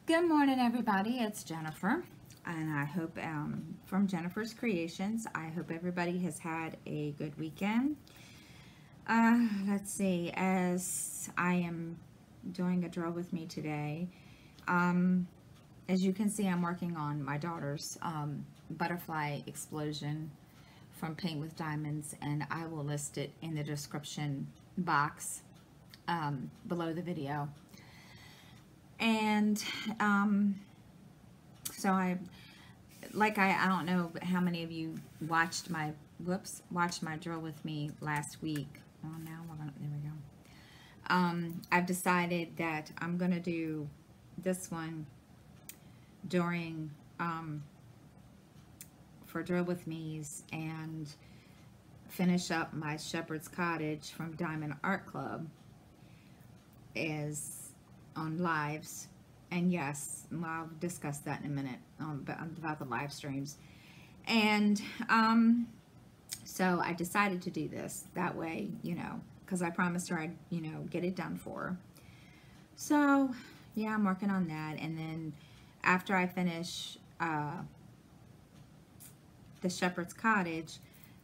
Good morning, everybody. It's Jennifer, and I hope from Jennifer's Creations. I hope everybody has had a good weekend. Let's see, as I am doing a draw with me today, as you can see, I'm working on my daughter's butterfly explosion from Paint with Diamonds, and I will list it in the description box below the video. And so I don't know how many of you watched my drill with me last week. Oh, now there we go. I've decided that I'm gonna do this one during for drill with me's and finish up my Shepherd's Cottage from Diamond Art Club is on lives. And yes, I'll discuss that in a minute about the live streams. And so I decided to do this that way, because I promised her I'd, get it done for her. So yeah, I'm working on that. And then after I finish the Shepherd's Cottage,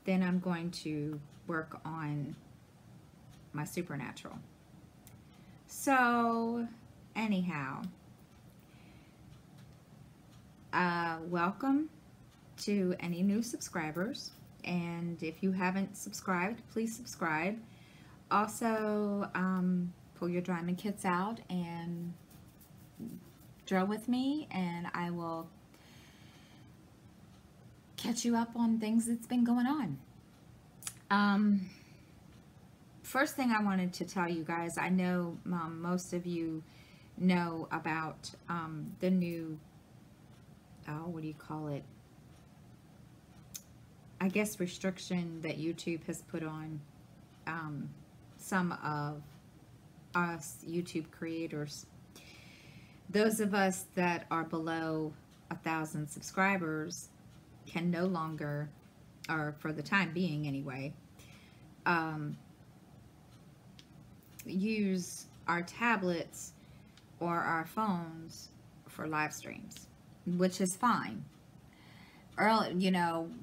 then I'm going to work on my Supernatural. So anyhow, welcome to any new subscribers, and if you haven't subscribed, please subscribe. Also, pull your diamond kits out and drill with me, and I will catch you up on things that's been going on. First thing I wanted to tell you guys, I know most of you know about the new, what do you call it? I guess restriction that YouTube has put on some of us YouTube creators. Those of us that are below 1,000 subscribers can no longer, or for the time being anyway, use our tablets or our phones for live streams, which is fine. Early,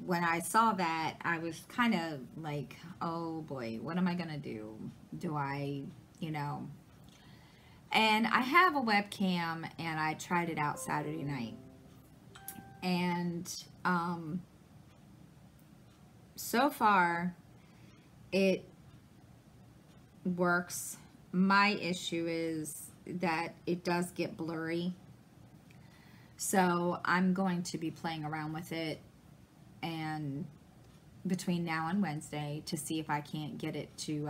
when I saw that, I was kind of like, oh boy, what am I gonna do? Do I, and I have a webcam, and I tried it out Saturday night, and so far it works. My issue is that it does get blurry, so I'm going to be playing around with it and between now and Wednesday to see if I can't get it to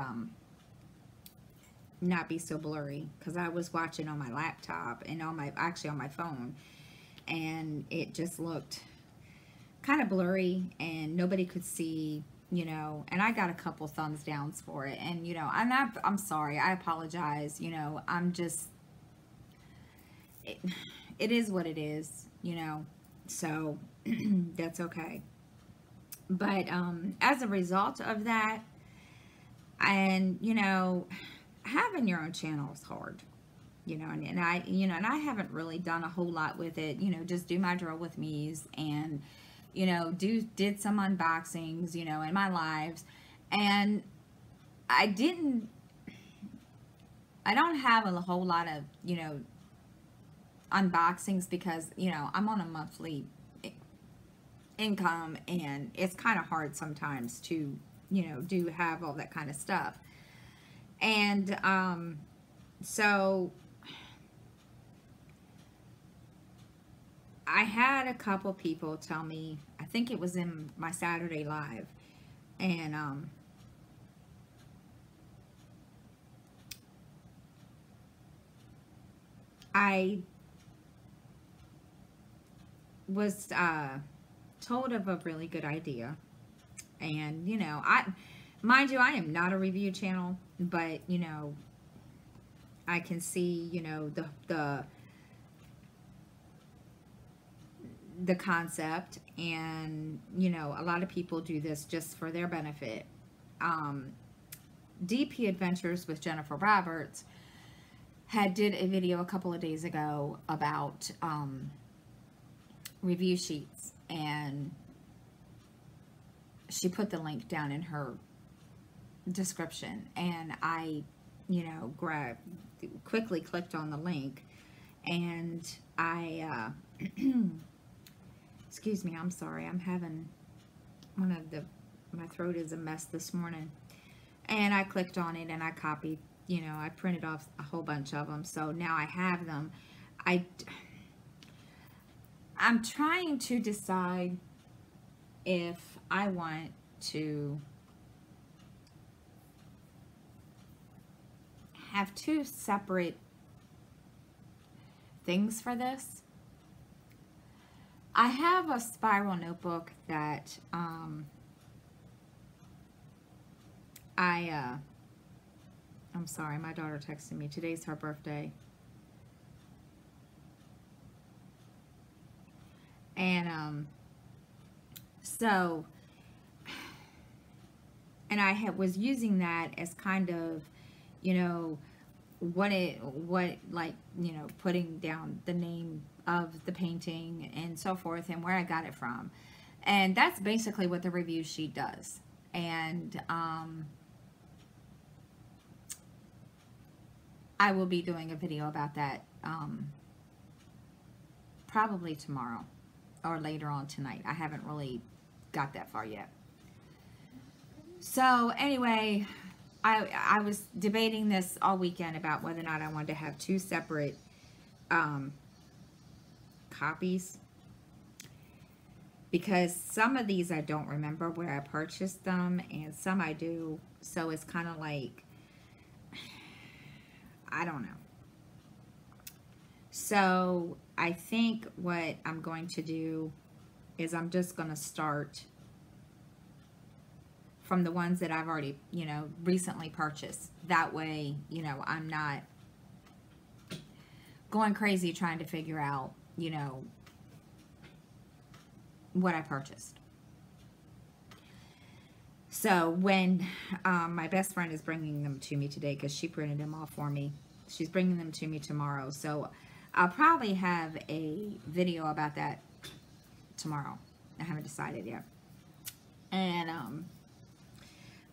not be so blurry, because I was watching on my laptop and on my phone, and it just looked kind of blurry and nobody could see, and I got a couple thumbs downs for it, and I'm sorry, I apologize, I'm just, it is what it is, so that's okay. But as a result of that, and having your own channel is hard, and I haven't really done a whole lot with it, just do my drill with me's, and did some unboxings, in my lives, and I don't have a whole lot of, unboxings, because, I'm on a monthly income, and it's kind of hard sometimes to, have all that kind of stuff. And, so I had a couple people tell me, I think it was in my Saturday live, and I was told of a really good idea. And mind you, I am not a review channel, but I can see the concept, and a lot of people do this just for their benefit. DP Adventures with Jennifer Roberts did a video a couple of days ago about review sheets, and she put the link down in her description, and I, quickly clicked on the link, and I, excuse me, I'm sorry, I'm having my throat is a mess this morning, and I clicked on it, and I copied, I printed off a whole bunch of them, so now I have them. I'm trying to decide if I want to have two separate things for this. I have a spiral notebook that I'm sorry, my daughter texted me. Today's her birthday. And so, and I was using that as kind of, putting down the name of the painting and so forth and where I got it from. And that's basically what the review sheet does. And I will be doing a video about that probably tomorrow or later on tonight. I haven't really got that far yet. So anyway, I was debating this all weekend about whether or not I wanted to have two separate copies, because some of these I don't remember where I purchased them, and some I do, so it's kind of like, I don't know. So I think what I'm going to do is I'm just going to start from the ones that I've already, recently purchased. That way, I'm not going crazy trying to figure out, what I purchased. So when my best friend is bringing them to me today, because she printed them off for me, she's bringing them to me tomorrow. So I'll probably have a video about that tomorrow. I haven't decided yet. And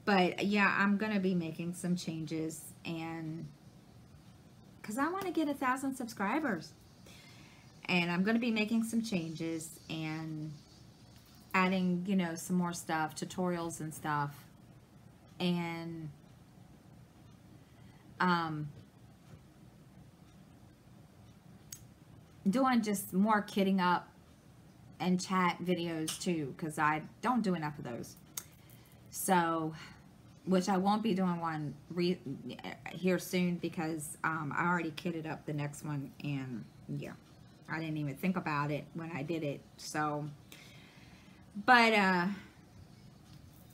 but yeah, I'm gonna be making some changes, and because I want to get 1,000 subscribers, and I'm gonna be making some changes and adding, some more stuff, tutorials and stuff, and doing just more kidding up and chat videos too, because I don't do enough of those. So, which I won't be doing one here soon, because I already kitted up the next one, and yeah, I didn't even think about it when I did it. So, but and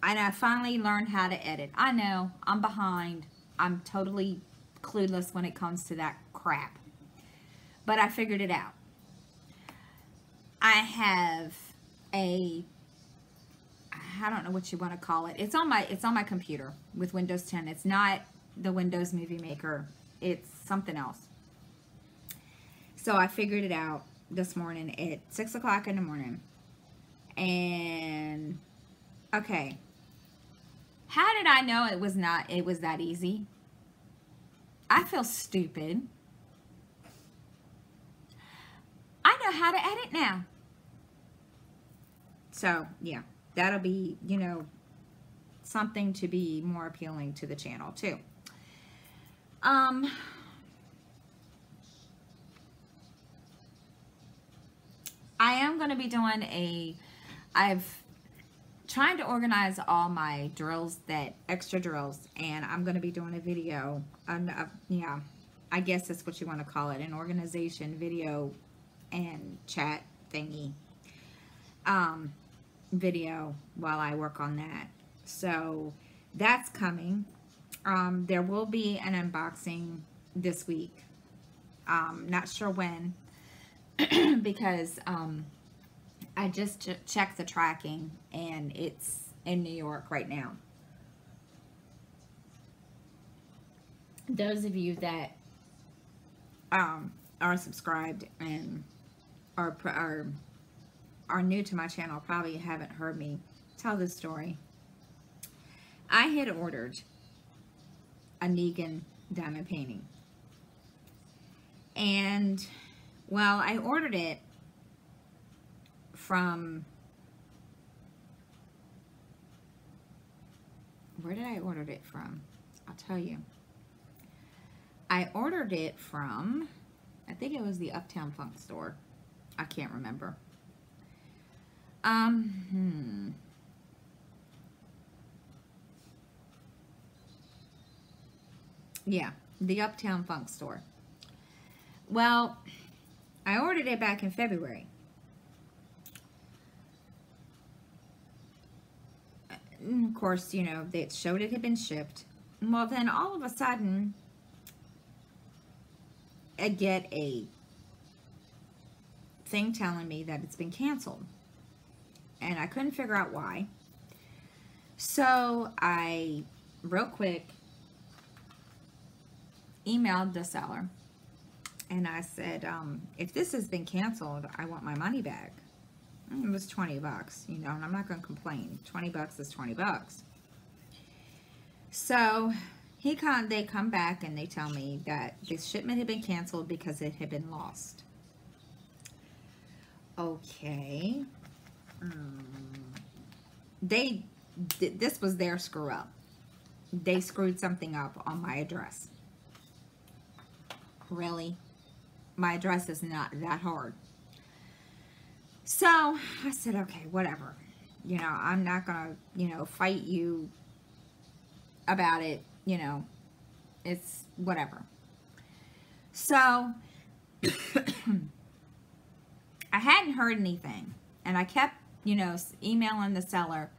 I finally learned how to edit. I know I'm behind. I'm totally clueless when it comes to that crap, but I figured it out. I have I don't know what you want to call it. It's on my computer with Windows 10. It's not the Windows Movie Maker. It's something else. So I figured it out this morning at 6 o'clock in the morning. And okay, how did I know it was that easy? I feel stupid. I know how to edit now. So yeah, that'll be, something to be more appealing to the channel too. I am going to be doing I've trying to organize all my drills, extra drills, and I'm going to be doing a video, yeah, I guess that's what you want to call it, an organization video and chat thingy, video while I work on that. So that's coming. There will be an unboxing this week. Not sure when, because I just checked the tracking, and it's in New York right now. Those of you that are subscribed and are new to my channel probably haven't heard me tell this story. I had ordered a Negan diamond painting. And, well, I ordered it from, where did I order it from? I'll tell you. I ordered it from, I think it was the Uptown Funk store. I can't remember. Yeah, the Uptown Funk store. Well, I ordered it back in February. And of course, you know, they showed it had been shipped. Well, then all of a sudden, I get a thing telling me that it's been canceled. And I couldn't figure out why. So I, real quick, emailed the seller. And I said, if this has been canceled, I want my money back. It was 20 bucks, you know, and I'm not going to complain. 20 bucks is 20 bucks. So they come back and they tell me that this shipment had been canceled because it had been lost. Okay. This was their screw up. They screwed something up on my address. Really? My address is not that hard. So I said, okay, whatever. You know, I'm not gonna, you know, fight you about it. You know, it's whatever. So I hadn't heard anything, and I kept, you know, emailing the seller.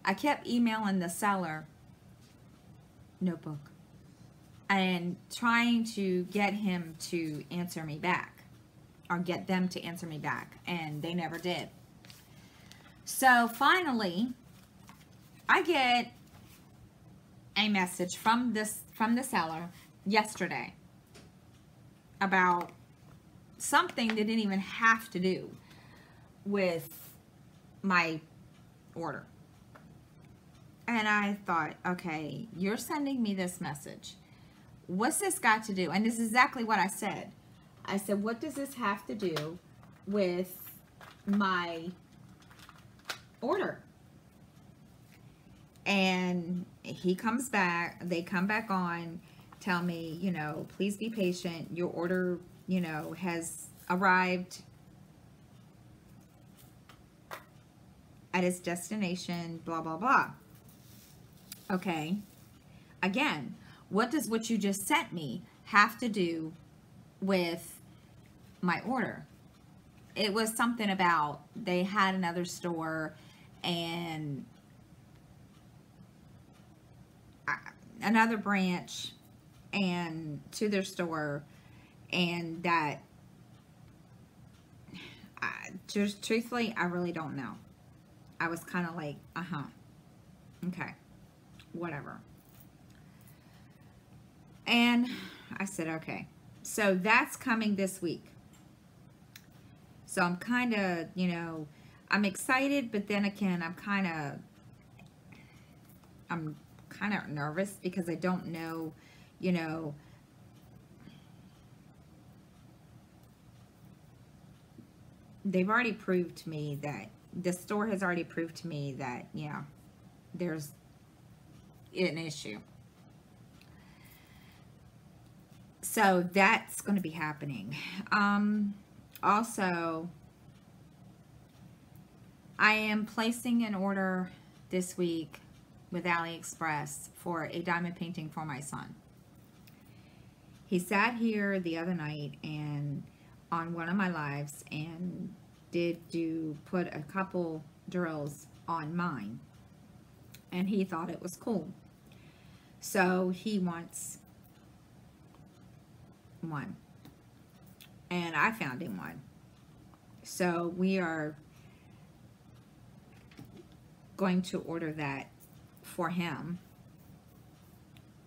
I kept emailing the seller notebook and trying to get him to answer me back, or get them to answer me back, and they never did. So finally, I get a message from the seller yesterday about something that didn't even have to do with my order. And I thought, okay, you're sending me this message. What's this got to do? And this is exactly what I said. I said, what does this have to do with my order? And he comes back, they come back on, tell me, you know, please be patient. Your order, you know, has arrived at its destination, blah, blah, blah. Okay. Again, what does what you just sent me have to do with my order? It was something about they had another store and another branch and to their store, and that just truthfully, I really don't know. I was kind of like, okay, whatever. And I said, okay, so that's coming this week. So I'm kind of, you know, I'm excited, but then again, I'm kind of nervous because I don't know, you know, they've already proved to me that, the store has already proved to me that, yeah, there's an issue. So that's going to be happening. Also, I am placing an order this week with AliExpress for a diamond painting for my son. He sat here the other night and on one of my lives and put a couple drills on mine, and he thought it was cool. So he wants one, and I found him one. So we are going to order that for him,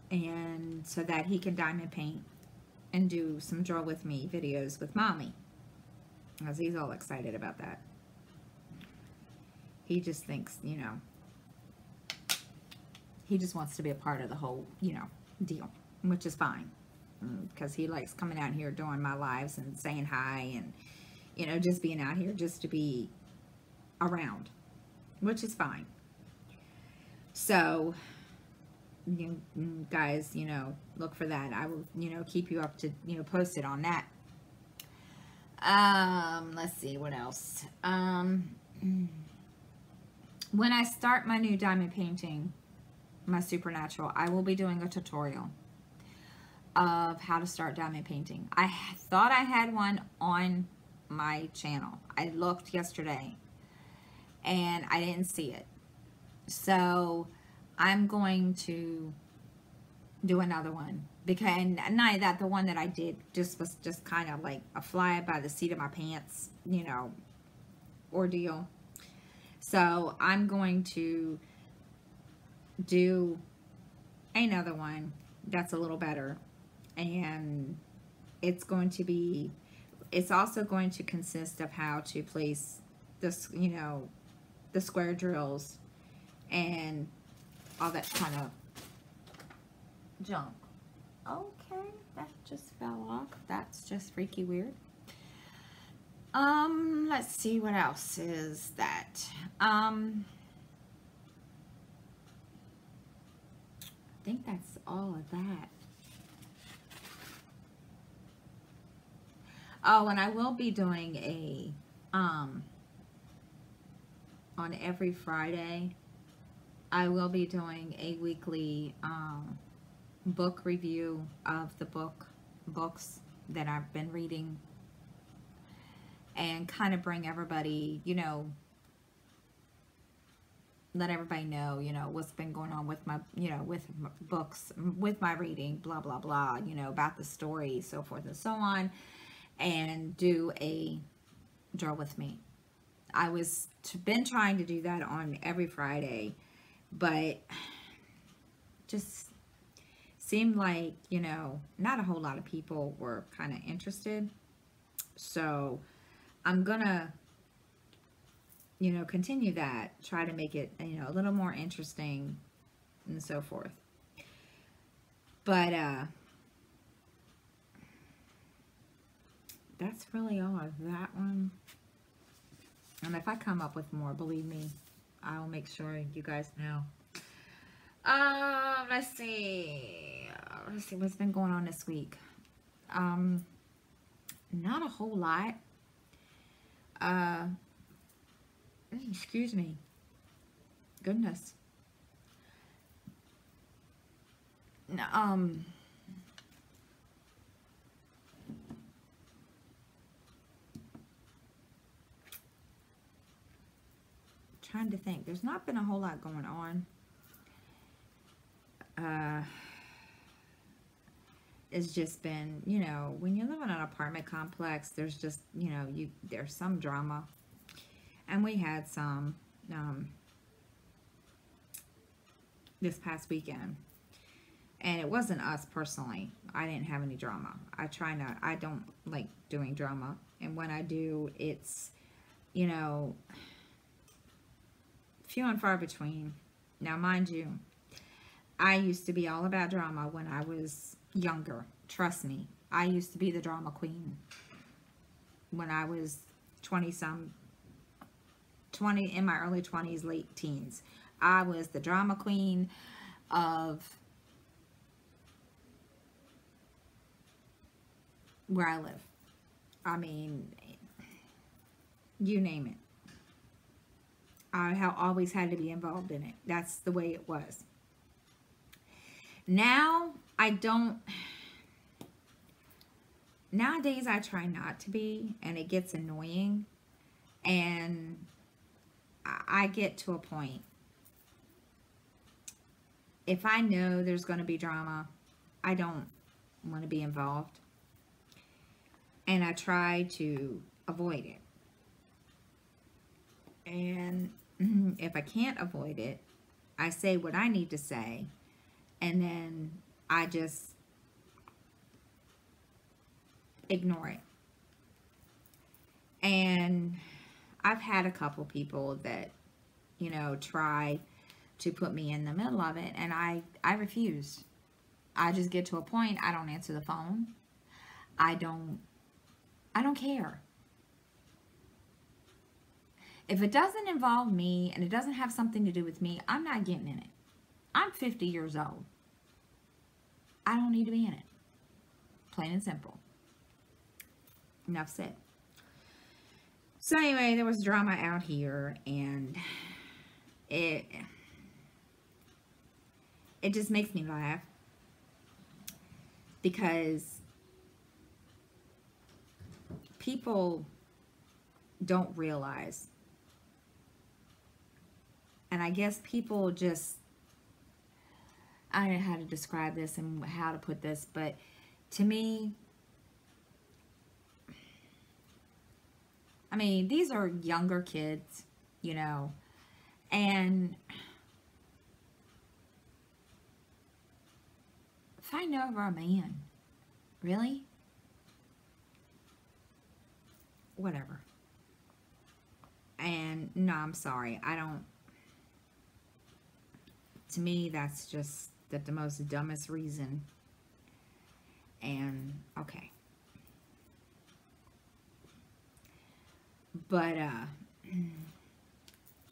and so that he can diamond paint and do some Draw With Me videos with Mommy. Because he's all excited about that. He just thinks, you know, he just wants to be a part of the whole, you know, deal, which is fine. Because he likes coming out here doing my lives and saying hi and, you know, just being out here just to be around, which is fine. So, you guys, you know, look for that. I will, you know, keep you up to, you know, posted on that. Let's see, what else? When I start my new diamond painting, my Supernatural, I will be doing a tutorial of how to start diamond painting. I thought I had one on my channel. I looked yesterday and I didn't see it. So I'm going to do another one, because not that the one that I did just was just kind of like a fly by the seat of my pants, you know, ordeal. So I'm going to do another one that's a little better, and it's going to be, it's also going to consist of how to place this, you know, the square drills and all that kind of junk. Okay, that just fell off. That's just freaky weird. Let's see what else is that. I think that's all of that. Oh, and I will be doing a, on every Friday, I will be doing a weekly, book review of the books that I've been reading, and kind of bring everybody, you know, let everybody know, you know, what's been going on with my, you know, with my books, with my reading, blah, blah, blah, you know, about the story, so forth and so on, and do a Draw With Me. I was been trying to do that on every Friday, but just seemed like, you know, not a whole lot of people were kind of interested. So I'm gonna, you know, continue that, try to make it, you know, a little more interesting and so forth. But that's really all of that one. And if I come up with more, believe me, I'll make sure you guys know. Let's see what's been going on this week. Not a whole lot. Excuse me. Goodness. Trying to think. There's not been a whole lot going on. It's just been, you know, when you live in an apartment complex, there's just, you know, there's some drama. And we had some this past weekend. And it wasn't us personally. I didn't have any drama. I don't like doing drama. And when I do, it's, you know, few and far between. Now, mind you, I used to be all about drama when I was younger. Trust me. I used to be the drama queen when I was 20 in my early 20s, late teens. I was the drama queen of where I live. I mean, you name it. I always had to be involved in it. That's the way it was. Now, I don't. Nowadays, I try not to be, and it gets annoying. And I get to a point. If I know there's going to be drama, I don't want to be involved. And I try to avoid it. And if I can't avoid it, I say what I need to say. And then I just ignore it. And I've had a couple people that, you know, try to put me in the middle of it, and I refuse. I just get to a point, I don't answer the phone. I don't care. If it doesn't involve me and it doesn't have something to do with me, I'm not getting in it. I'm 50 years old. I don't need to be in it. Plain and simple. Enough said. So anyway, there was drama out here, and it just makes me laugh because people don't realize, and I guess people just, I don't know how to describe this and how to put this, but to me, I mean, these are younger kids, you know, and fighting over a man, really? Whatever. And no, I'm sorry, I don't, to me, that's just the most dumbest reason. And okay. But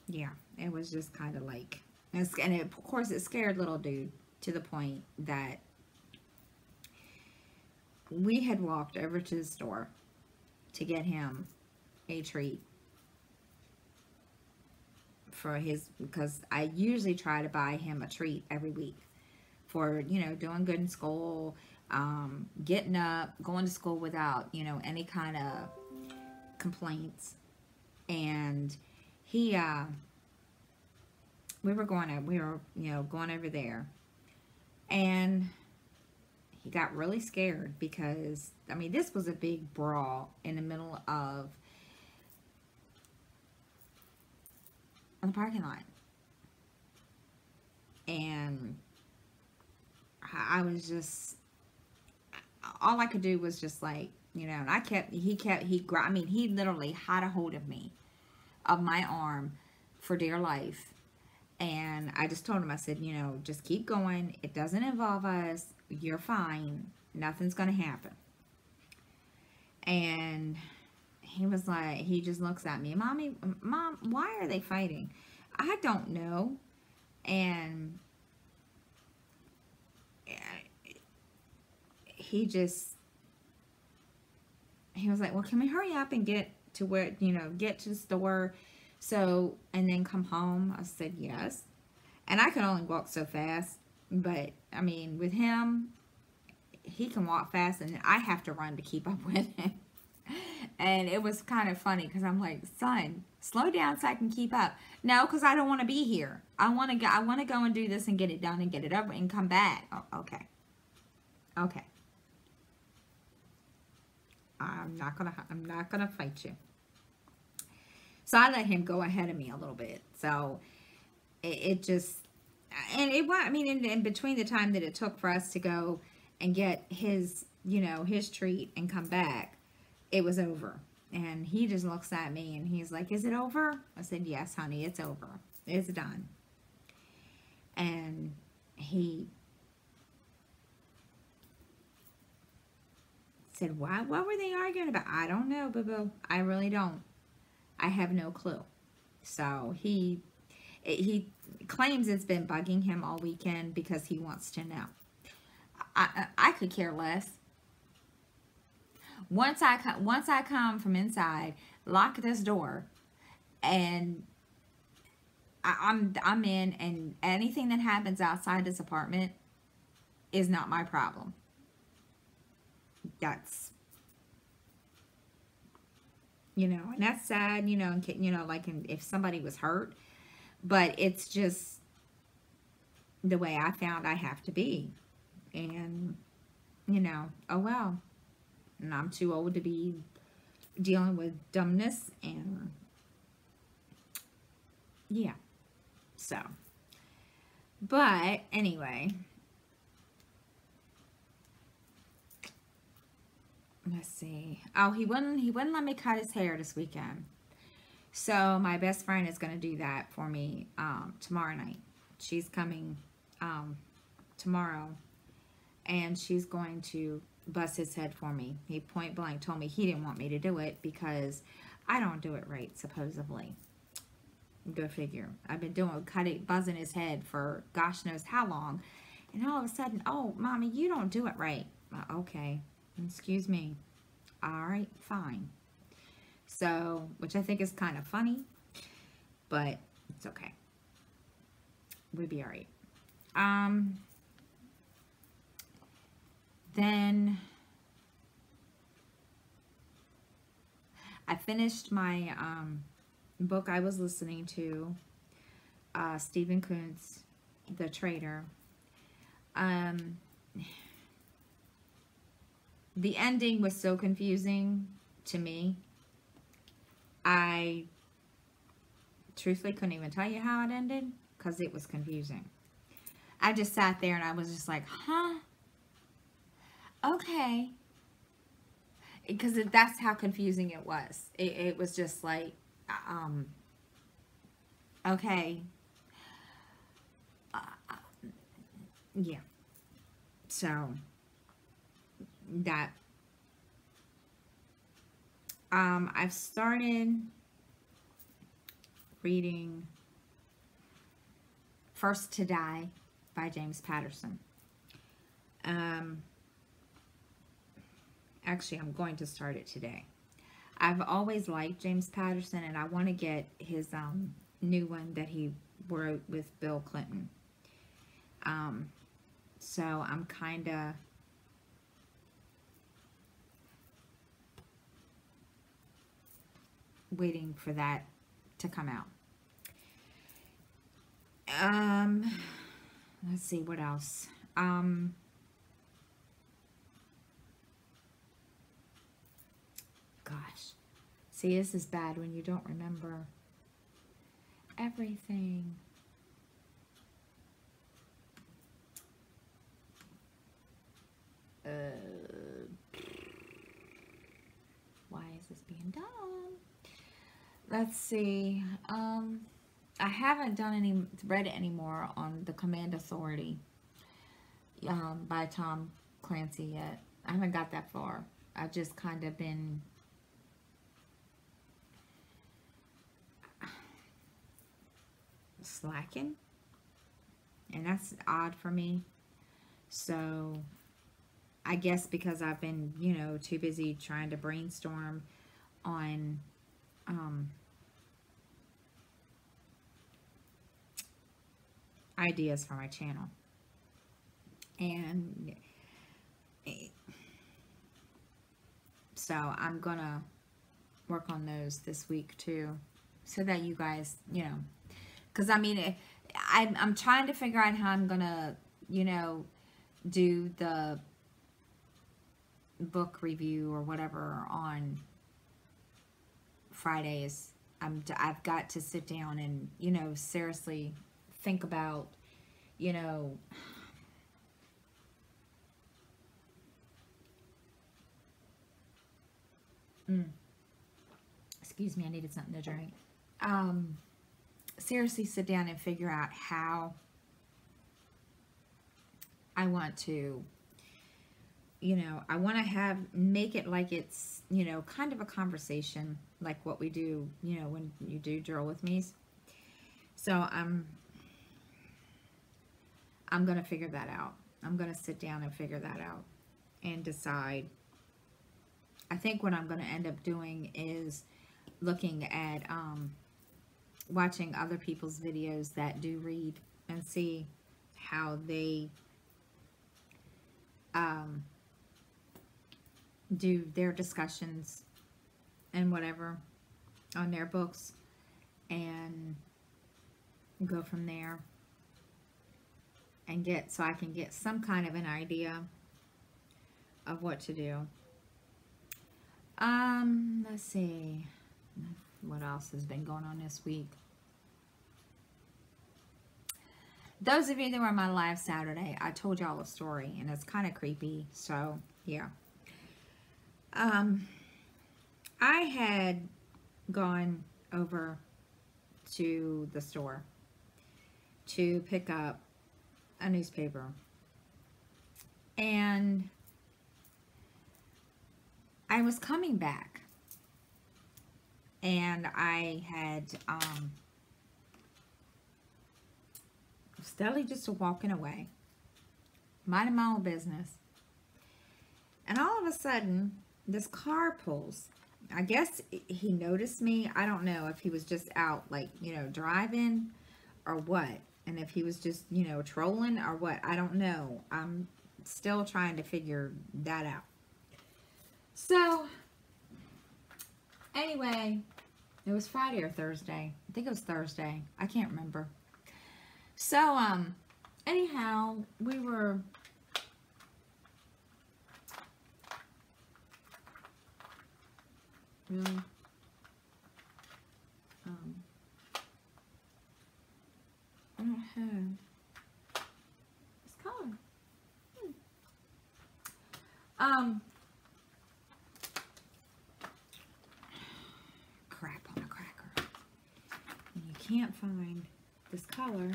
yeah, it was just kind of like, and of course it scared little dude to the point that we had walked over to the store to get him a treat for his, because I usually try to buy him a treat every week for, you know, doing good in school, getting up, going to school without, you know, any kind of complaints. And he, we were, you know, going over there, and he got really scared because, I mean, this was a big brawl in the middle of the parking lot. And I was just, all I could do was just like, you know, and he literally had a hold of me, of my arm, for dear life. And I just told him, I said, you know, just keep going. It doesn't involve us. You're fine. Nothing's going to happen. And he was like, he just looks at me, Mom, why are they fighting? I don't know. And he was like, well, can we hurry up and get to where, you know, get to the store, so, and then come home? I said, yes. And I can only walk so fast, but I mean, with him, he can walk fast, and I have to run to keep up with him. And it was kind of funny because I'm like, son, slow down so I can keep up. No, because I don't want to be here. I want to go and do this and get it done and get it over and come back. Oh, okay. Okay. I'm not gonna fight you. So I let him go ahead of me a little bit. So it just, and it was, I mean, in between the time that it took for us to go and get his, you know, his treat and come back, it was over. And he just looks at me and he's like, is it over? I said, yes, honey, it's over. It's done. And he said, what were they arguing about? I don't know, boo-boo. I really don't. I have no clue. So he claims it's been bugging him all weekend because he wants to know. I could care less. Once I come from inside, lock this door, and I'm in, and anything that happens outside this apartment is not my problem. That's, you know, and that's sad, you know, and, you know, like if somebody was hurt, but it's just the way I found I have to be. And, you know, oh well. And I'm too old to be dealing with dumbness, and yeah. So, but anyway, let's see. Oh, he wouldn't let me cut his hair this weekend. So my best friend is going to do that for me tomorrow night. She's coming tomorrow, and she's going to bust his head for me. He point blank told me he didn't want me to do it because I don't do it right, supposedly. Go figure. I've been buzzing his head for gosh knows how long, and all of a sudden, oh, Mommy, you don't do it right. Okay, excuse me. All right, fine. So, which I think is kind of funny, but it's okay. We'll be all right. Then I finished my book I was listening to, Stephen Kuntz, The Trader. The ending was so confusing to me. I truthfully couldn't even tell you how it ended because it was confusing. I just sat there and I was just like, huh? Okay. Because that's how confusing it was. It was just like, okay. Yeah. So, that. I've started reading First to Die by James Patterson. Actually, I'm going to start it today. I've always liked James Patterson, and I want to get his new one that he wrote with Bill Clinton. So I'm kind of waiting for that to come out. Let's see what else. Gosh. See, this is bad when you don't remember everything. Why is this being done? Let's see. I haven't read it anymore on The Command Authority by Tom Clancy yet. I haven't got that far. I've just kind of been slacking, and that's odd for me. So I guess because I've been, too busy trying to brainstorm on ideas for my channel. And so I'm gonna work on those this week too, so that you guys, because I mean, I'm trying to figure out how I'm gonna, do the book review or whatever on Fridays. I've got to sit down and, seriously think about, excuse me, I needed something to drink. Seriously sit down and figure out how I want to, I want to make it like it's, kind of a conversation, like what we do, when you do Journal with Me. So I'm going to figure that out. I'm going to sit down and figure that out and decide. I think what I'm going to end up doing is looking at, watching other people's videos that do read and see how they do their discussions and whatever on their books, and go from there and so I can get some kind of an idea of what to do. Let's see what else has been going on this week. Those of you that were on my live Saturday, I told y'all a story, and it's kind of creepy, so yeah. Um, I had gone over to the store to pick up a newspaper, and I was coming back, and I had steadily just walking away, minding my own business, and all of a sudden this car pulls. I guess he noticed me. I don't know if he was just out, like, driving or what, and if he was just, trolling or what. I don't know. I'm still trying to figure that out. So anyway, it was Friday or Thursday. I think it was Thursday. I can't remember. So anyhow, we were really I don't have this color. Crap on a cracker. You can't find this color,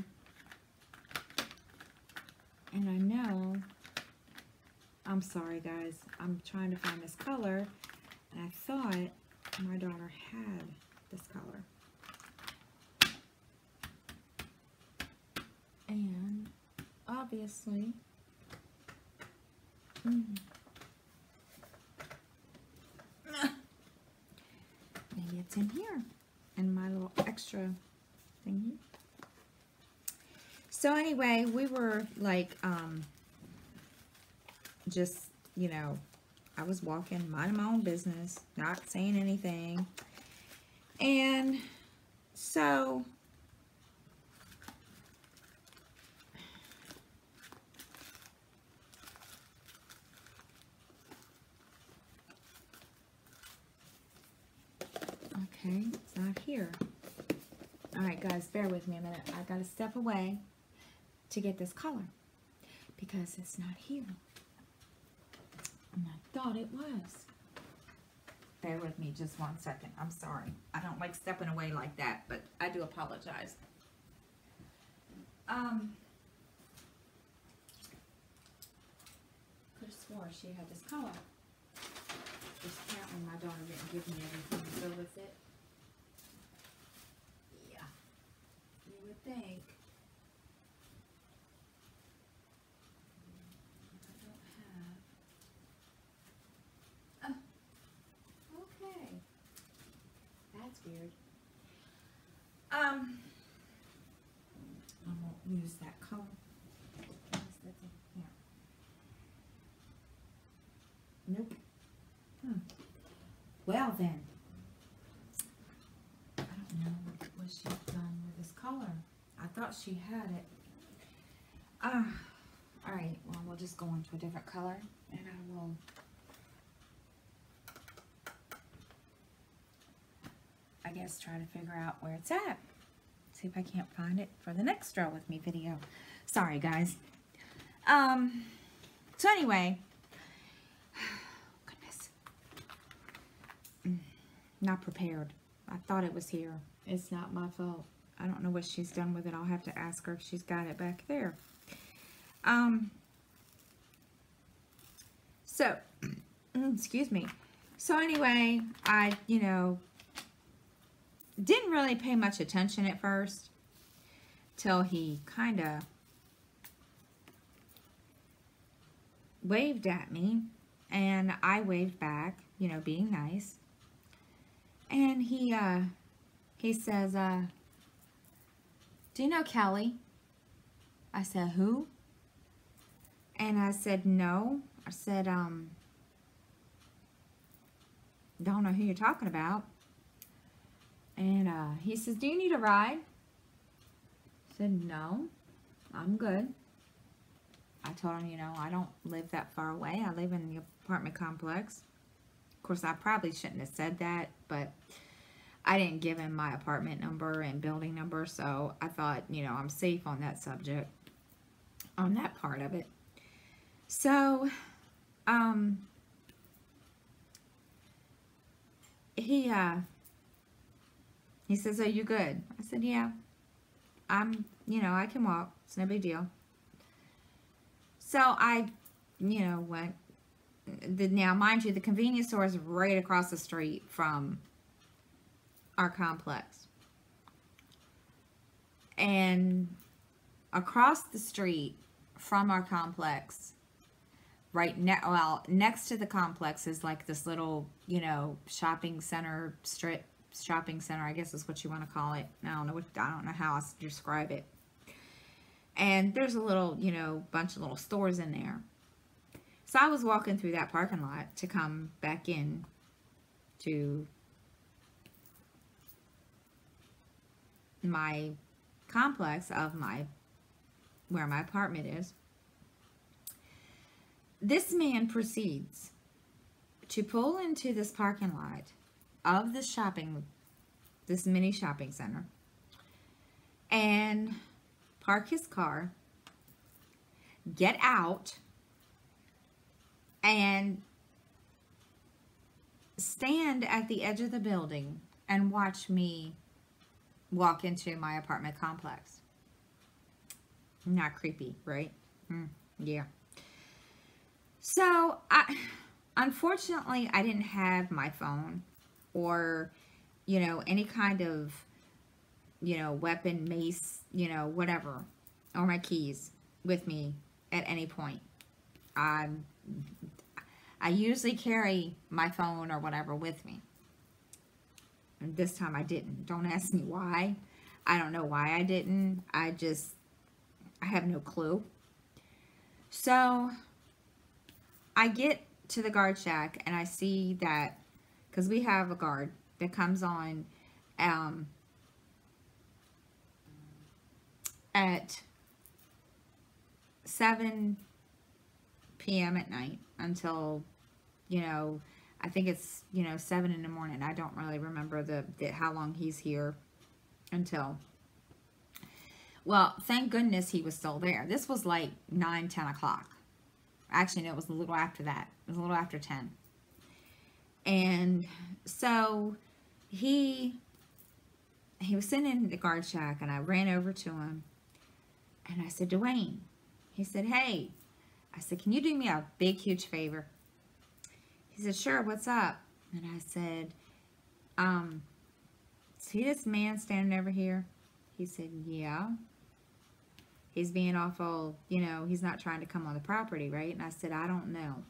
and I know, I'm sorry guys, I'm trying to find this color, and I thought my daughter had this color, and obviously maybe it's in here in my little extra thingy. So anyway, we were like just, I was walking, minding my own business, not saying anything. And so okay, it's not here. All right, guys, bear with me a minute. I got to step away to get this color because it's not here. And I thought it was. Bear with me just 1 second. I'm sorry. I don't like stepping away like that, but I do apologize. Could have swore she had this color. Just apparently my daughter didn't give me everything to go with it. Yeah. You would think. Okay. That's weird. I won't use that color. Nope. Well then. I don't know what she's done with this color. I thought she had it. Alright, well we'll just go on to a different color, and I will I guess try to figure out where it's at. See if I can't find it for the next Draw With Me video. Sorry guys. So anyway, goodness, not prepared. I thought it was here. It's not my fault. I don't know what she's done with it. I'll have to ask her if she's got it back there. So excuse me. So anyway, I didn't really pay much attention at first till he kind of waved at me, and I waved back, being nice. And he says, do you know Kelly? I said, who? And I said, no. I said, don't know who you're talking about. And he says, do you need a ride? I said, no, I'm good. I told him, I don't live that far away. I live in the apartment complex. Of course, I probably shouldn't have said that, but I didn't give him my apartment number and building number, so I thought, I'm safe on that subject, on that part of it. So, he says, "Are you good?" I said, "Yeah, I can walk. It's no big deal." So I, went. Now, mind you, the convenience store is right across the street from our complex. And across the street from our complex, next to the complex is like this little, shopping center, strip shopping center, I guess is what you want to call it. I don't know how else to describe it. And there's a little, bunch of little stores in there. So I was walking through that parking lot to come back in to my complex of where my apartment is. This man proceeds to pull into this parking lot of this mini shopping center, and park his car, get out, and stand at the edge of the building and watch me walk into my apartment complex. Not creepy, right? Yeah. So, unfortunately, I didn't have my phone or, any kind of, weapon, mace, whatever, or my keys with me at any point. I usually carry my phone or whatever with me. And this time I didn't. Don't ask me why. I don't know why I didn't. I have no clue. So I get to the guard shack and I see that, because we have a guard that comes on at 7 p.m. at night until, I think it's, 7 in the morning. I don't really remember how long he's here until. Well, thank goodness he was still there. This was like 9, 10 o'clock. Actually, no, it was a little after that. It was a little after 10. And so he was sitting in the guard shack, and I ran over to him and I said, "Dwayne." He said, "Hey." I said, "Can you do me a big, huge favor?" He said, "Sure, what's up?" And I said, "See this man standing over here?" He said, "Yeah." He's being awful, he's not trying to come on the property, right? And I said, "I don't know."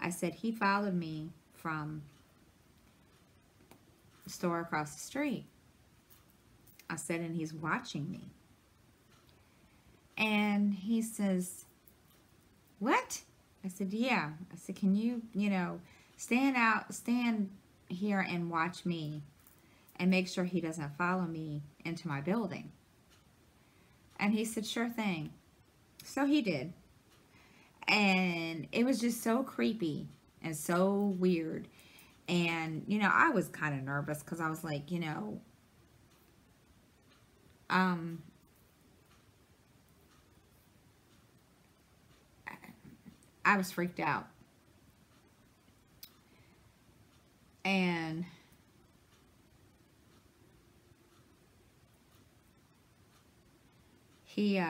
I said, "He followed me from the store across the street." I said, "And he's watching me." And he says, "What?" I said, "Yeah." I said, "Can you, stand here and watch me and make sure he doesn't follow me into my building?" And he said, "Sure thing." So he did. And it was just so creepy and so weird. And, I was kind of nervous because I was like, I was freaked out. And he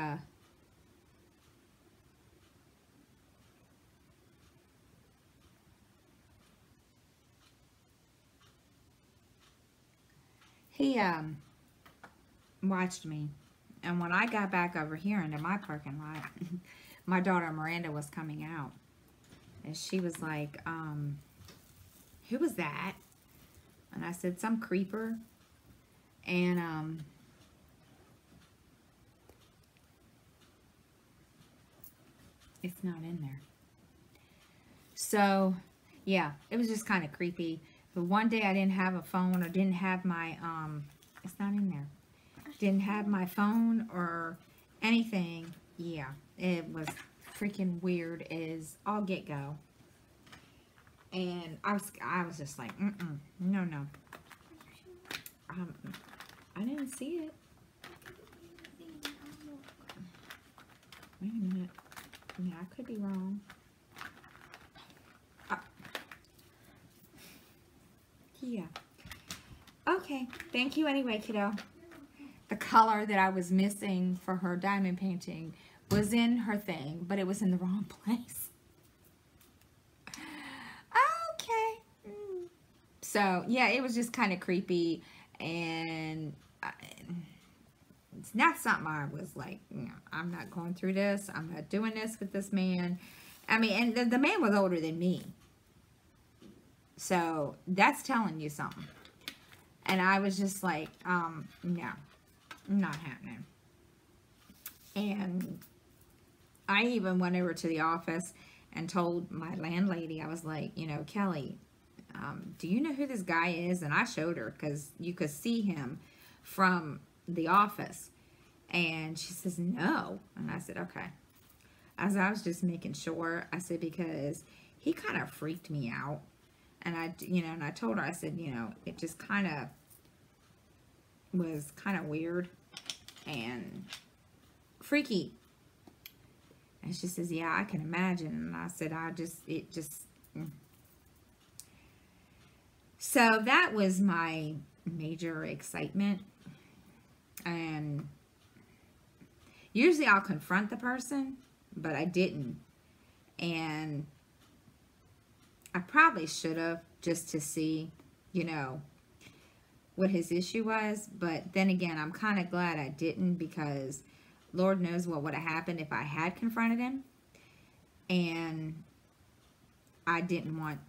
watched me. And when I got back over here into my parking lot, my daughter Miranda was coming out. And she was like, "Who was that?" And I said, "Some creeper." And it's not in there. So, yeah, it was just kind of creepy. But one day I didn't have a phone or didn't have my, it's not in there. Didn't have my phone or anything. Yeah, it was freaking weird as all get go. And I was just like, no. I didn't see it. Wait a minute. Yeah, I could be wrong. Yeah. Okay. Thank you anyway, kiddo. The color that I was missing for her diamond painting was in her thing, but it was in the wrong place. Okay. So, yeah, it was just kind of creepy, and it's not something I was like, I'm not going through this. I'm not doing this with this man. I mean, and the man was older than me. So, that's telling you something. And I was just like, no, not happening. And I even went over to the office and told my landlady, I was like, Kelly, do you know who this guy is? And I showed her because you could see him from the office. And she says, no. And I said, okay. As I was just making sure, I said, because he kind of freaked me out. And I told her, I said, it just kind of was kind of weird and freaky. And she says, yeah, I can imagine. And I said, So that was my major excitement. And usually I'll confront the person, but I didn't. And I probably should have, just to see, what his issue was. But then again, I'm kind of glad I didn't, because Lord knows what would have happened if I had confronted him. And I didn't want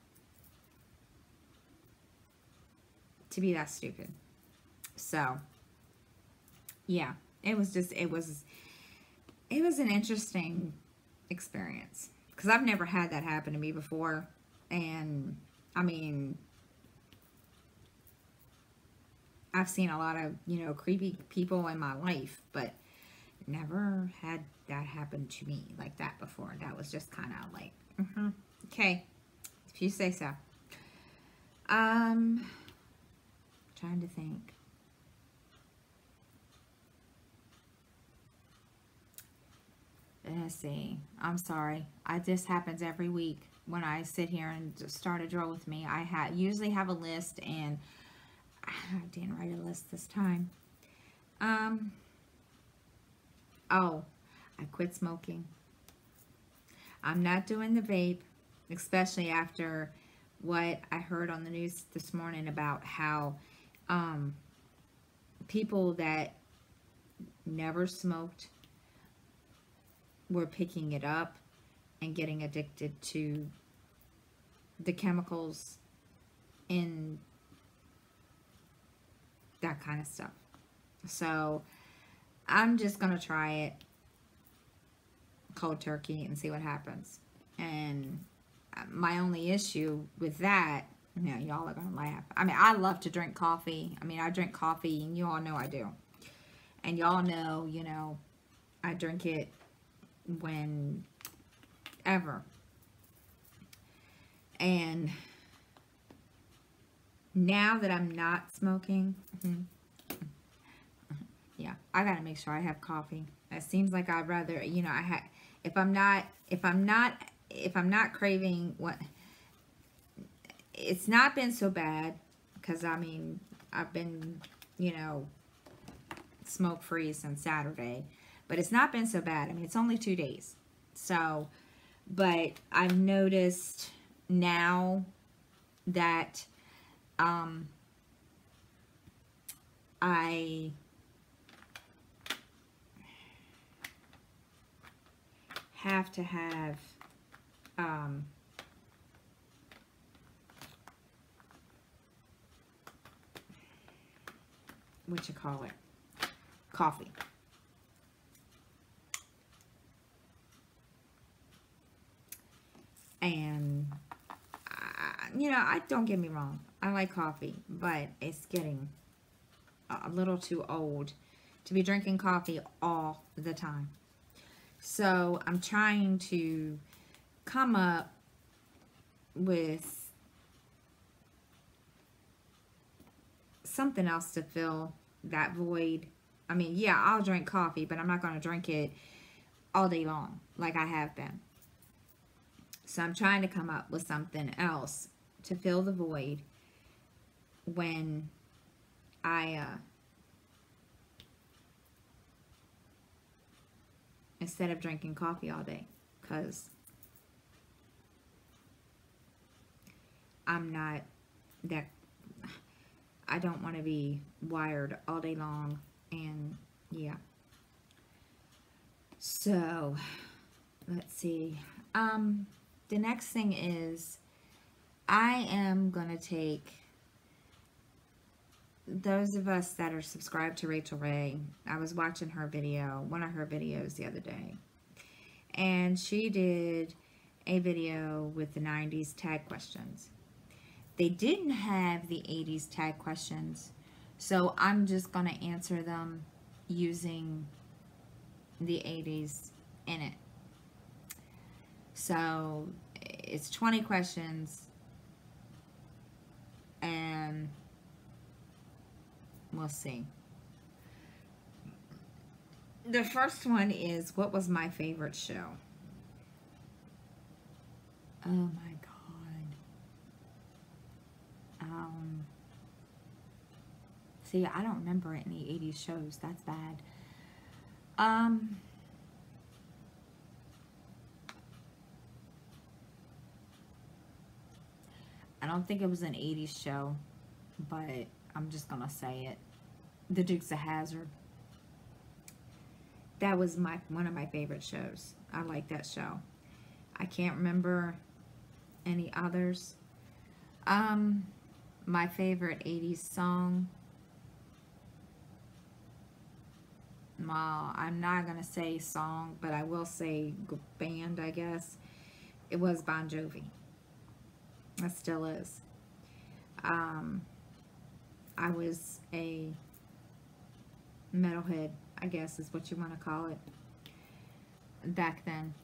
to be that stupid. So, yeah, it was an interesting experience, because I've never had that happen to me before. And I mean, I've seen a lot of, creepy people in my life, but never had that happen to me like that before. That was just kind of like, okay, if you say so. Trying to think. Let's see. I'm sorry. This happens every week when I sit here and just start a drawer with me. I usually have a list, and I didn't write a list this time. Oh, I quit smoking. I'm not doing the vape, especially after what I heard on the news this morning about how people that never smoked were picking it up and getting addicted to the chemicals in that kind of stuff. So I'm just going to try it cold turkey and see what happens. And my only issue with that, y'all are going to laugh. I mean, I love to drink coffee. I mean, I drink coffee, and you all know I do. And y'all know, I drink it whenever. And now that I'm not smoking, yeah, I gotta make sure I have coffee. It seems like I'd rather, if I'm not craving it's not been so bad, because I mean, I've been, smoke free since Saturday, but it's not been so bad. I mean, it's only 2 days. So, but I've noticed now that I have to have coffee. And I don't get me wrong, I like coffee, but it's getting a little too old to be drinking coffee all the time. So I'm trying to come up with something else to fill that void. I mean, yeah, I'll drink coffee, but I'm not going to drink it all day long like I have been. So I'm trying to come up with something else to fill the void when I, instead of drinking coffee all day, because I'm not that, I don't want to be wired all day long, and yeah. So, let's see. The next thing is, I am going to take those of us that are subscribed to Rachel Ray. I was watching her video, one of her videos the other day, and she did a video with the 90s tag questions. They didn't have the 80s tag questions, so I'm just going to answer them using the 80s in it. So it's 20 questions, and we'll see. The first one is, what was my favorite show? Oh my God. See, I don't remember any 80s shows. That's bad. I don't think it was an 80s show, but I'm just gonna say it. The Dukes of Hazzard. That was one of my favorite shows. I like that show. I can't remember any others. My favorite 80s song. Well, I'm not going to say song, but I will say band, I guess. It was Bon Jovi. It still is. I was a metalhead, I guess is what you want to call it, back then.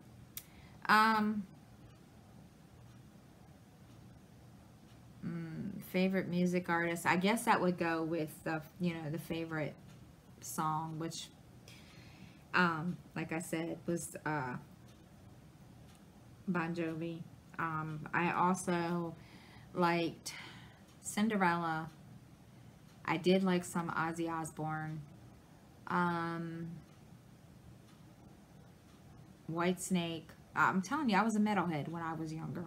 Favorite music artist, I guess that would go with the, the favorite song, which, like I said, was Bon Jovi. I also liked Cinderella. I did like some Ozzy Osbourne. Whitesnake. I'm telling you, I was a metalhead when I was younger.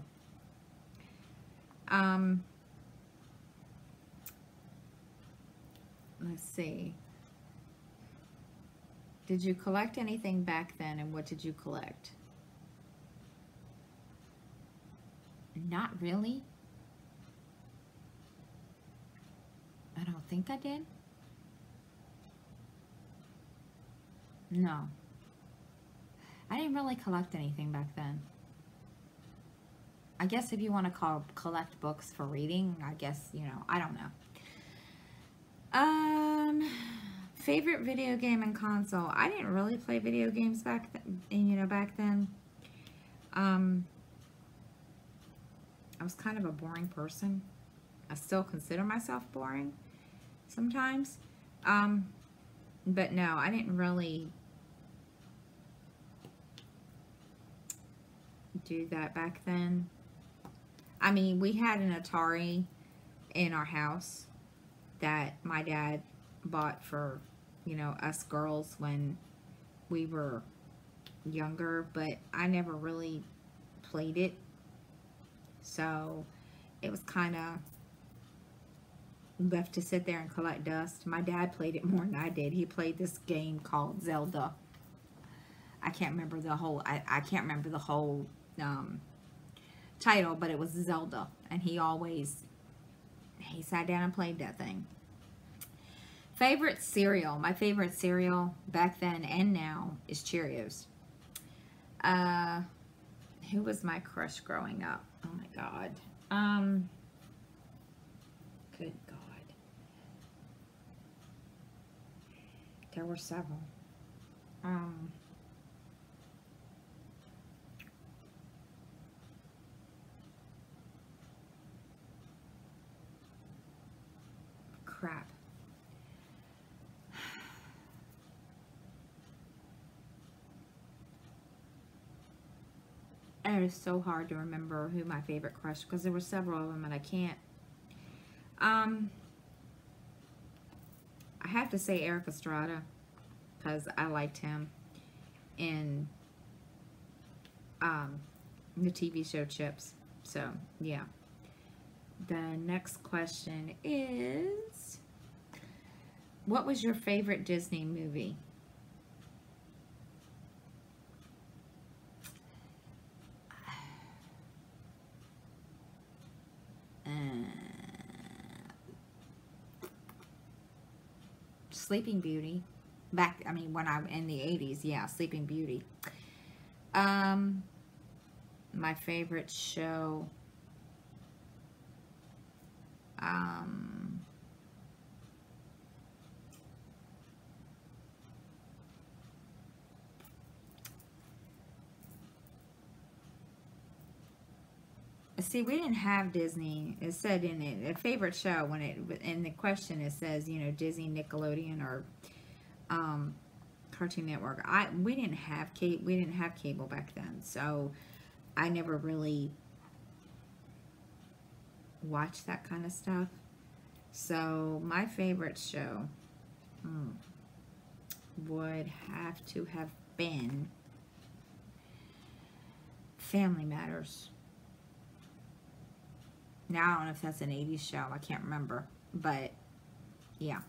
Let's see. Did you collect anything back then, and what did you collect? Not really. I don't think I did. No. I didn't really collect anything back then. I guess if you want to collect books for reading, I guess, I don't know. Favorite video game and console. I didn't really play video games back then. I was kind of a boring person. I still consider myself boring sometimes. But no, I didn't really do that back then. I mean, we had an Atari in our house that my dad bought for, us girls when we were younger, but I never really played it. So it was kind of left to sit there and collect dust. My dad played it more than I did. He played this game called Zelda. I can't remember the whole, I can't remember the whole title, but it was Zelda. And he sat down and played that thing. Favorite cereal. My favorite cereal back then and now is Cheerios. Who was my crush growing up? Oh my God. Good God. There were several. Crap. It is so hard to remember who my favorite crush, because there were several of them and I can't. I have to say Eric Estrada because I liked him in the TV show Chips. So, yeah. The next question is, what was your favorite Disney movie? Sleeping Beauty. When I in the 80s, yeah, Sleeping Beauty. My favorite show, see, we didn't have Disney. It said in it, a favorite show, when it, in the question, it says, you know, Disney, Nickelodeon, or Cartoon Network. We didn't have cable back then, so I never really watched that kind of stuff. So my favorite show would have to have been Family Matters. Now I don't know if that's an 80s show. I can't remember, but yeah.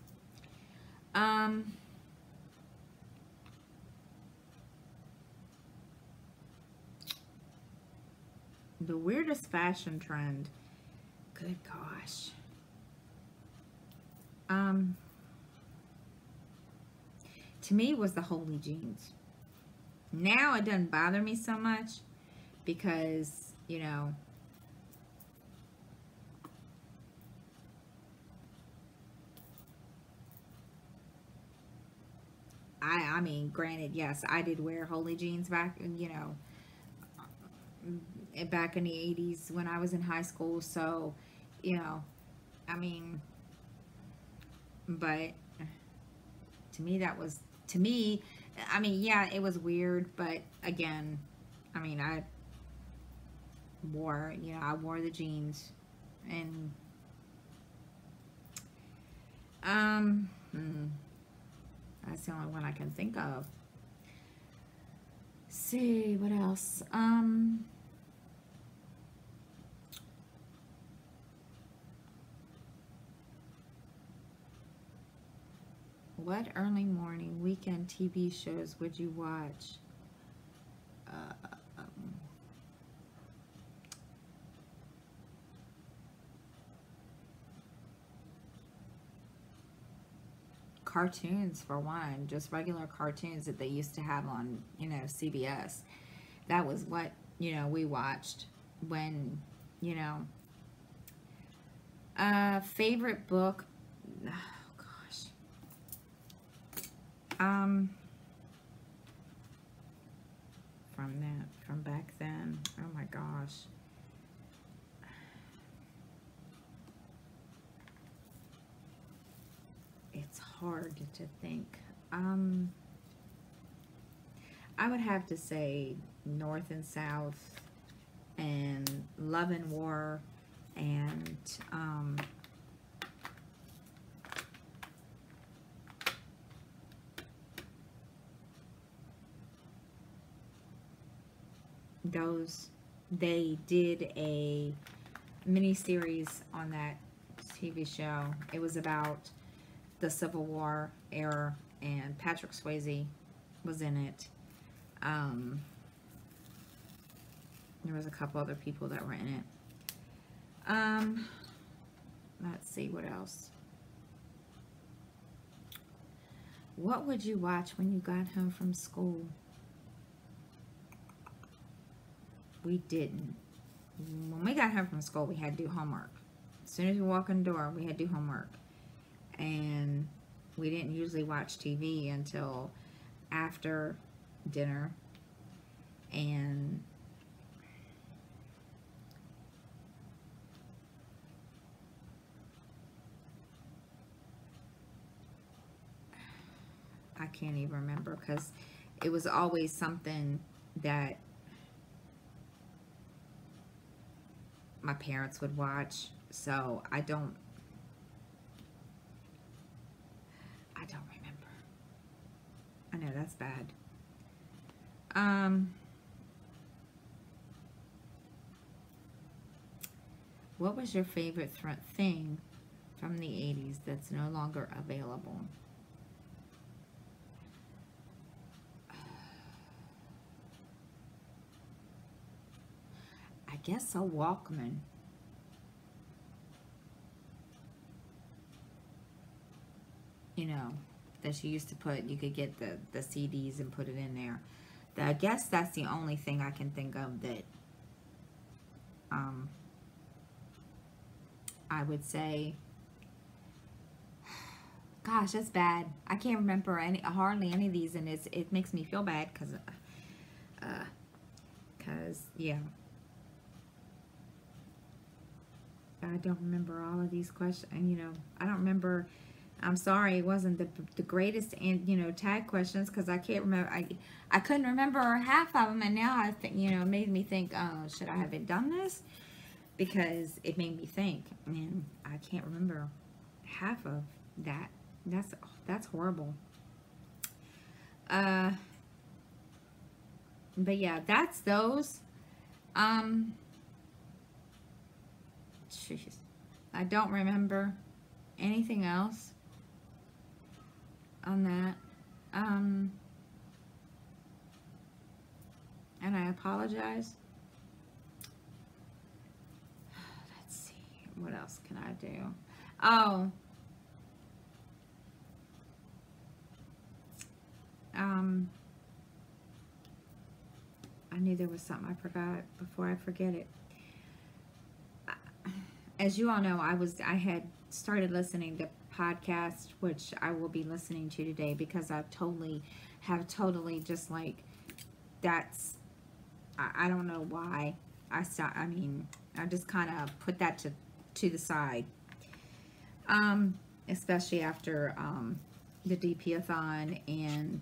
The weirdest fashion trend. Good gosh. To me, was the Holy jeans. Now it doesn't bother me so much because, you know, I mean, granted, yes, I did wear Holy jeans back, you know, back in the 80s when I was in high school. So, you know, I mean, but to me, I mean, yeah, it was weird, but again, I mean, I wore the jeans, and that's the only one I can think of. Let's see, what else? What early morning weekend TV shows would you watch? Cartoons, for one, just regular cartoons that they used to have on, you know, CBS. That was what, you know, we watched when, you know. Favorite book? Oh gosh. From back then. Oh my gosh. It's hard to think. I would have to say North and South, and Love and War, and they did a mini series on that TV show. It was about the Civil War era, and Patrick Swayze was in it. There was a couple other people that were in it. Let's see, what else? What would you watch when you got home from school? We didn't. When we got home from school, we had to do homework. As soon as we walk in the door, we had to do homework. And we didn't usually watch TV until after dinner. And I can't even remember, because it was always something that my parents would watch. So I don't know, that's bad. What was your favorite thing from the 80s that's no longer available? I guess a Walkman. You know, that you used to put, you could get the CDs and put it in there. I guess that's the only thing I can think of that I would say. Gosh, that's bad. I can't remember hardly any of these, and it makes me feel bad because yeah, I don't remember all of these questions. And you know, I don't remember. I'm sorry, it wasn't the greatest, and you know, tag questions because I can't remember. I couldn't remember half of them, and now I think, you know, it made me think, should I have done this? Because it made me think, and I can't remember half of that. That's horrible. But yeah, that's those. Jeez, I don't remember anything else on that. And I apologize. Let's see, what else can I do? Oh, I knew there was something I forgot before I forget it. As you all know, I had started listening to podcasts, which I will be listening to today because I've totally just like, that's, I don't know why I stopped. I mean, I just kind of put that to the side. Especially after the DP-a-thon and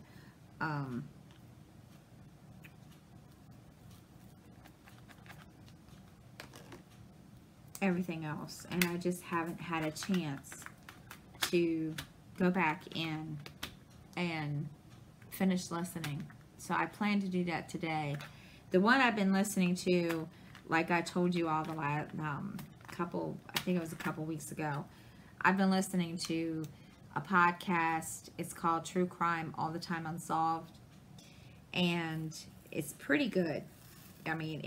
everything else, and I just haven't had a chance to go back in and finish listening. So I plan to do that today. The one I've been listening to, like I told you all the last couple, I think it was a couple weeks ago, I've been listening to a podcast. It's called True Crime All the Time Unsolved, and it's pretty good. I mean,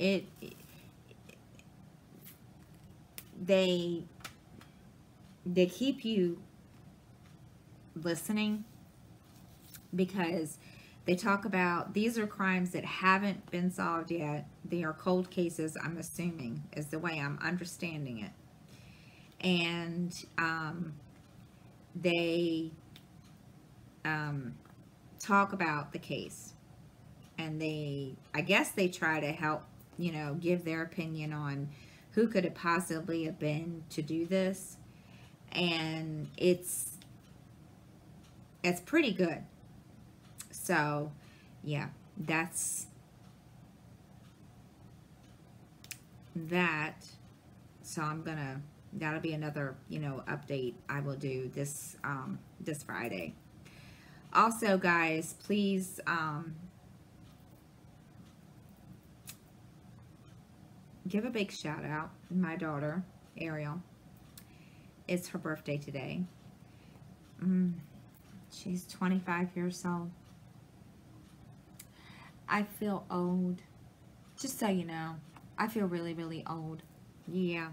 they keep you listening because they talk about, these are crimes that haven't been solved yet. They are cold cases, I'm assuming, is the way I'm understanding it. And they talk about the case, and I guess they try to help, you know, give their opinion on who could it possibly have been to do this. And it's pretty good. So yeah, that's that. So that'll be another, you know, update I will do this this Friday. Also, guys, please give a big shout out to my daughter Ariel. It's her birthday today. She's 25 years old. I feel old. Just so you know, I feel really, really old. Yeah.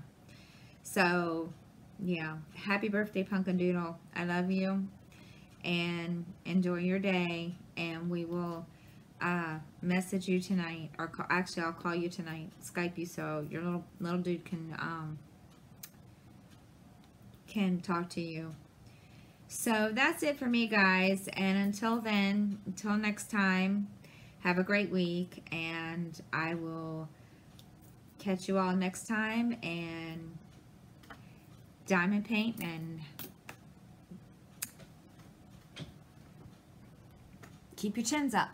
So, yeah. Happy birthday, Pumpkin Doodle. I love you. And enjoy your day. And we will message you tonight. Or actually, I'll call you tonight. Skype you so your little dude can talk to you. So that's it for me, guys. And until then, until next time, have a great week, and I will catch you all next time. And diamond paint and keep your chins up.